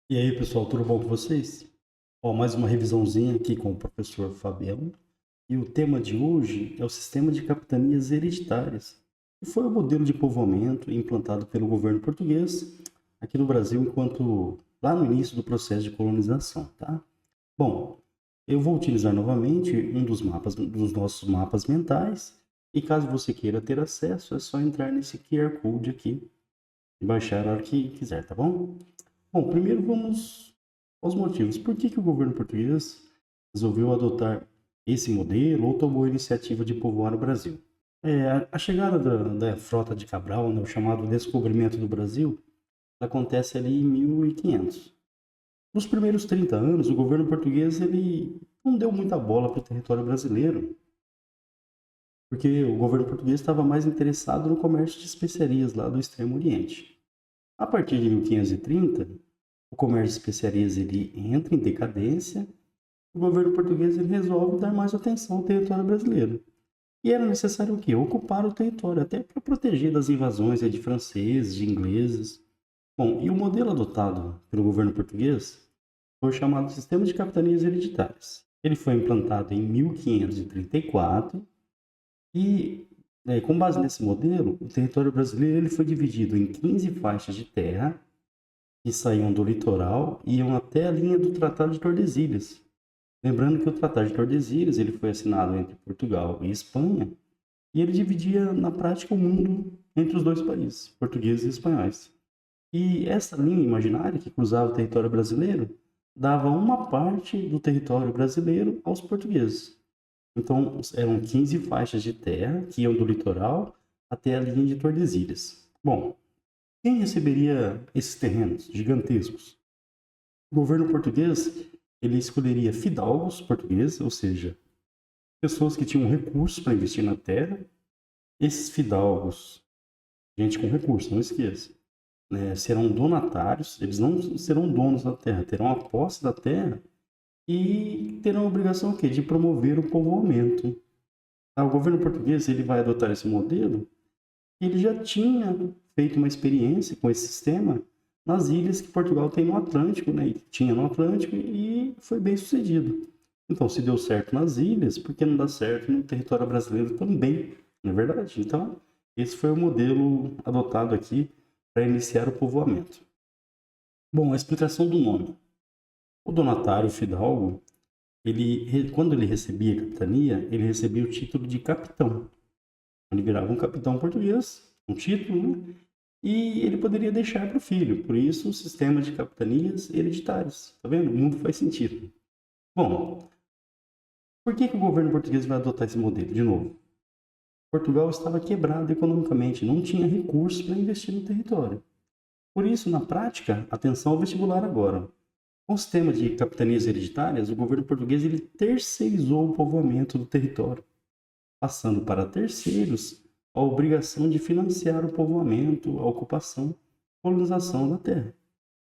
E aí, pessoal, tudo bom com vocês? Ó, mais uma revisãozinha aqui com o professor Fabiano. E o tema de hoje é o sistema de capitanias hereditárias, que foi o modelo de povoamento implantado pelo governo português aqui no Brasil enquanto lá no início do processo de colonização, tá? Bom, eu vou utilizar novamente um dos mapas, dos nossos mapas mentais, e caso você queira ter acesso, é só entrar nesse QR Code aqui e baixar a hora que quiser, tá bom? Bom, primeiro vamos aos motivos. Por que o governo português resolveu adotar esse modelo ou tomou a iniciativa de povoar o Brasil? A chegada da frota de Cabral, né, o chamado descobrimento do Brasil, acontece ali em 1500. Nos primeiros 30 anos, o governo português ele não deu muita bola para o território brasileiro, porque o governo português estava mais interessado no comércio de especiarias lá do Extremo Oriente. A partir de 1530, o comércio de especiarias ele entra em decadência. O governo português ele resolve dar mais atenção ao território brasileiro. E era necessário o quê? Ocupar o território, até para proteger das invasões de franceses, de ingleses. Bom, e o modelo adotado pelo governo português foi o chamado Sistema de Capitanias Hereditárias. Ele foi implantado em 1534 e, com base nesse modelo, o território brasileiro ele foi dividido em 15 faixas de terra que saíam do litoral e iam até a linha do Tratado de Tordesilhas. Lembrando que o Tratado de Tordesilhas ele foi assinado entre Portugal e Espanha e ele dividia na prática o mundo entre os dois países, portugueses e espanhóis. E essa linha imaginária que cruzava o território brasileiro dava uma parte do território brasileiro aos portugueses. Então eram 15 faixas de terra que iam do litoral até a linha de Tordesilhas. Bom, quem receberia esses terrenos gigantescos? O governo português ele escolheria fidalgos portugueses, ou seja, pessoas que tinham recursos para investir na terra. Esses fidalgos, gente com recursos, não esqueça, né, serão donatários, eles não serão donos da terra, terão a posse da terra e terão a obrigação o quê? De promover o povoamento. Tá? O governo português ele vai adotar esse modelo. Ele já tinha feito uma experiência com esse sistema nas ilhas que Portugal tem no Atlântico, né? E tinha no Atlântico e foi bem sucedido. Então, se deu certo nas ilhas, por que não dá certo no território brasileiro também? Não é verdade? Então, esse foi o modelo adotado aqui para iniciar o povoamento. Bom, a explicação do nome. O donatário, o fidalgo, quando ele recebia a capitania, ele recebia o título de capitão. Ele virava um capitão português, um título, né? E ele poderia deixar para o filho. Por isso, o sistema de capitanias hereditárias. Tá vendo? O mundo faz sentido. Bom, por que o governo português vai adotar esse modelo? De novo, Portugal estava quebrado economicamente, não tinha recursos para investir no território. Por isso, na prática, atenção ao vestibular agora. Com o sistema de capitanias hereditárias, o governo português ele terceirizou o povoamento do território, passando para terceiros a obrigação de financiar o povoamento, a ocupação, a colonização da terra.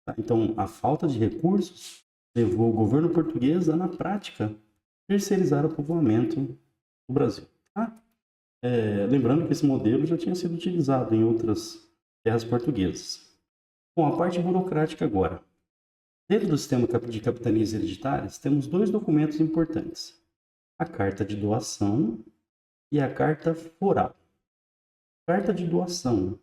Tá? Então, a falta de recursos levou o governo português a, na prática, terceirizar o povoamento do Brasil. Tá? Lembrando que esse modelo já tinha sido utilizado em outras terras portuguesas. Bom, a parte burocrática agora. Dentro do sistema de capitanias hereditárias, temos dois documentos importantes: a carta de doação e a carta foral. Carta de doação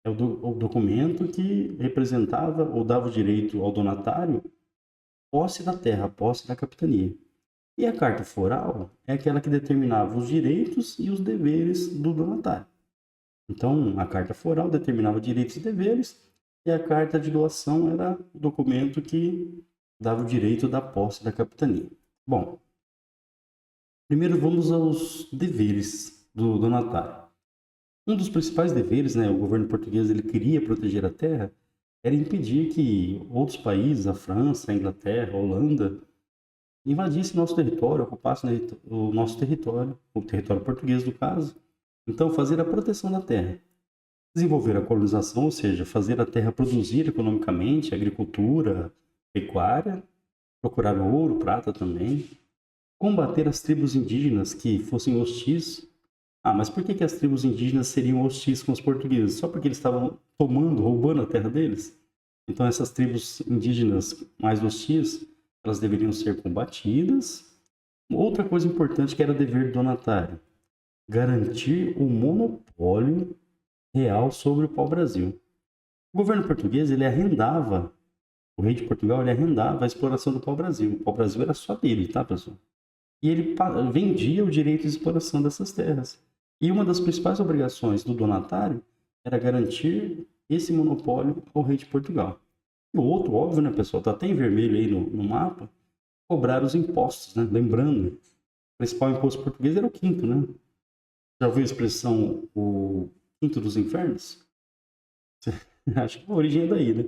é o documento que representava ou dava o direito ao donatário posse da terra, posse da capitania. E a carta foral é aquela que determinava os direitos e os deveres do donatário. Então, a carta foral determinava direitos e deveres, e a carta de doação era o documento que dava o direito da posse da capitania. Bom, primeiro vamos aos deveres do donatário. Um dos principais deveres, né, o governo português ele queria proteger a terra, era impedir que outros países, a França, a Inglaterra, a Holanda, invadissem nosso território, ocupassem o nosso território, o território português no caso. Então, fazer a proteção da terra. Desenvolver a colonização, ou seja, fazer a terra produzir economicamente, agricultura, pecuária, procurar ouro, prata também. Combater as tribos indígenas que fossem hostis. Ah, mas por que as tribos indígenas seriam hostis com os portugueses? Só porque eles estavam tomando, roubando a terra deles? Então, essas tribos indígenas mais hostis, elas deveriam ser combatidas. Outra coisa importante que era dever do donatário, garantir o monopólio real sobre o pau-brasil. O governo português, ele arrendava, o rei de Portugal, ele arrendava a exploração do pau-brasil. O pau-brasil era só dele, tá, pessoal? E ele vendia o direito de exploração dessas terras. E uma das principais obrigações do donatário era garantir esse monopólio ao rei de Portugal. E o outro, óbvio, né, pessoal, está até em vermelho aí no mapa, cobrar os impostos, né? Lembrando, o principal imposto português era o quinto, né? Já ouviu a expressão o quinto dos infernos? Acho que a origem é daí, né?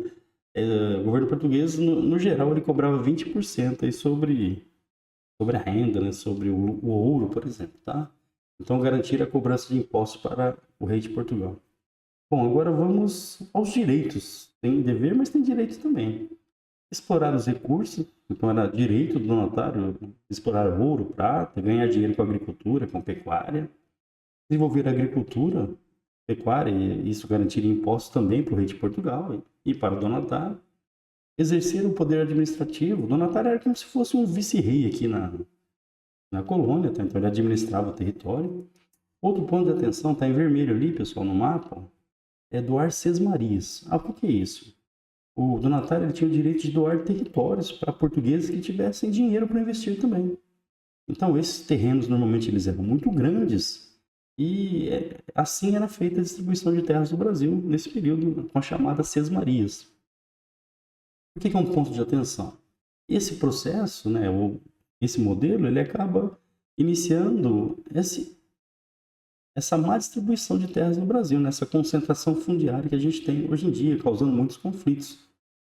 O governo português, no geral, ele cobrava 20% aí sobre a renda, né? Sobre o ouro, por exemplo, tá? Então, garantir a cobrança de impostos para o rei de Portugal. Bom, agora vamos aos direitos. Tem dever, mas tem direitos também. Explorar os recursos, então era direito do donatário explorar ouro, prata, ganhar dinheiro com agricultura, com pecuária. Desenvolver a agricultura, pecuária, e isso garantiria impostos também para o rei de Portugal e para o donatário. Exercer o poder administrativo. O donatário era como se fosse um vice-rei aqui na colônia, tá? Então ele administrava o território. Outro ponto de atenção, está em vermelho ali, pessoal, no mapa, é doar sesmarias. Ah, o que é isso? O donatário ele tinha o direito de doar territórios para portugueses que tivessem dinheiro para investir também. Então, esses terrenos, normalmente, eles eram muito grandes e assim era feita a distribuição de terras no Brasil, nesse período, com a chamada sesmarias. O que é um ponto de atenção? Esse processo, né, esse modelo, ele acaba iniciando essa má distribuição de terras no Brasil, nessa concentração fundiária que a gente tem hoje em dia, causando muitos conflitos.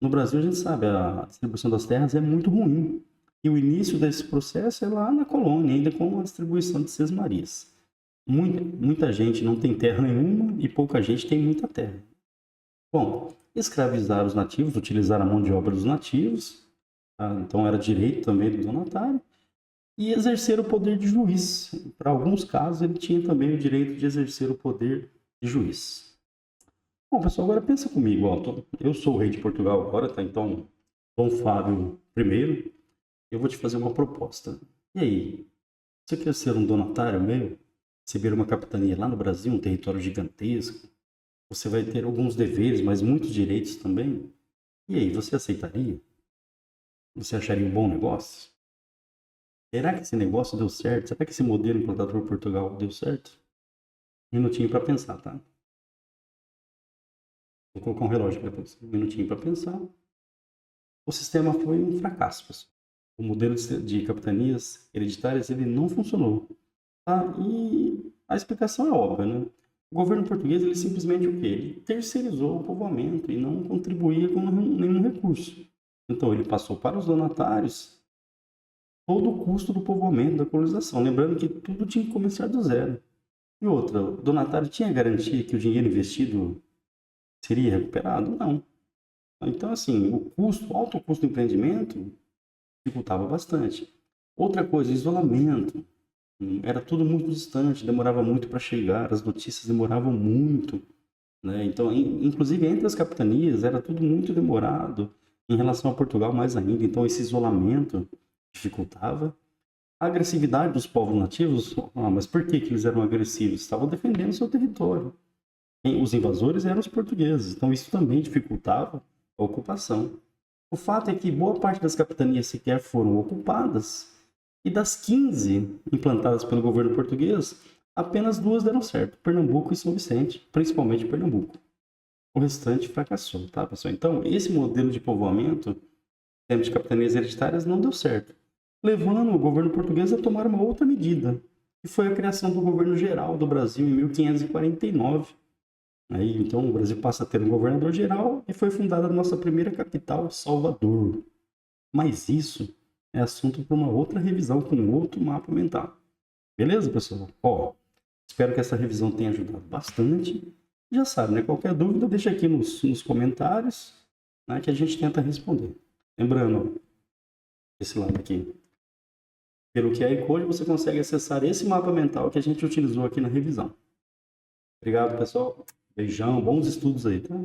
No Brasil, a gente sabe, a distribuição das terras é muito ruim. E o início desse processo é lá na colônia, ainda com a distribuição de sesmarias. Muita gente não tem terra nenhuma e pouca gente tem muita terra. Bom, escravizar os nativos, utilizar a mão de obra dos nativos, tá? Então era direito também do donatário. E exercer o poder de juiz. Para alguns casos, ele tinha também o direito de exercer o poder de juiz. Bom, pessoal, agora pensa comigo. Ó, eu sou o rei de Portugal agora, tá? Então, Dom Fábio I, eu vou te fazer uma proposta. E aí, você quer ser um donatário meu? Receber uma capitania lá no Brasil, um território gigantesco? Você vai ter alguns deveres, mas muitos direitos também? E aí, você aceitaria? Você acharia um bom negócio? Será que esse negócio deu certo? Será que esse modelo implantado por Portugal deu certo? Um minutinho para pensar, tá? Vou colocar um relógio para depois. Um minutinho para pensar. O sistema foi um fracasso, pessoal. O modelo de capitanias hereditárias ele não funcionou. Tá? E a explicação é óbvia, né? O governo português ele simplesmente o quê? Ele terceirizou o povoamento e não contribuía com nenhum recurso. Então ele passou para os donatários todo o custo do povoamento, da colonização. Lembrando que tudo tinha que começar do zero. E outra, o donatário tinha garantia que o dinheiro investido seria recuperado? Não. Então, assim, o alto custo do empreendimento dificultava bastante. Outra coisa, isolamento. Era tudo muito distante, demorava muito para chegar, as notícias demoravam muito, né? Então, inclusive entre as capitanias, era tudo muito demorado. Em relação a Portugal, mais ainda. Então, esse isolamento dificultava. A agressividade dos povos nativos, mas por que eles eram agressivos? Estavam defendendo seu território. Os invasores eram os portugueses, então isso também dificultava a ocupação. O fato é que boa parte das capitanias sequer foram ocupadas, e das 15 implantadas pelo governo português, apenas 2 deram certo, Pernambuco e São Vicente, principalmente Pernambuco. O restante fracassou, tá, pessoal? Então, esse modelo de povoamento, em termos de capitanias hereditárias, não deu certo, levando o governo português a tomar uma outra medida, que foi a criação do governo geral do Brasil em 1549. Aí, então, o Brasil passa a ter um governador geral e foi fundada a nossa primeira capital, Salvador. Mas isso é assunto para uma outra revisão com outro mapa mental. Beleza, pessoal? Ó, espero que essa revisão tenha ajudado bastante. Já sabe, né? Qualquer dúvida, deixa aqui nos comentários, né, que a gente tenta responder. Lembrando, esse lado aqui, pelo QR Code, você consegue acessar esse mapa mental que a gente utilizou aqui na revisão. Obrigado, pessoal. Beijão, bons estudos aí, tá?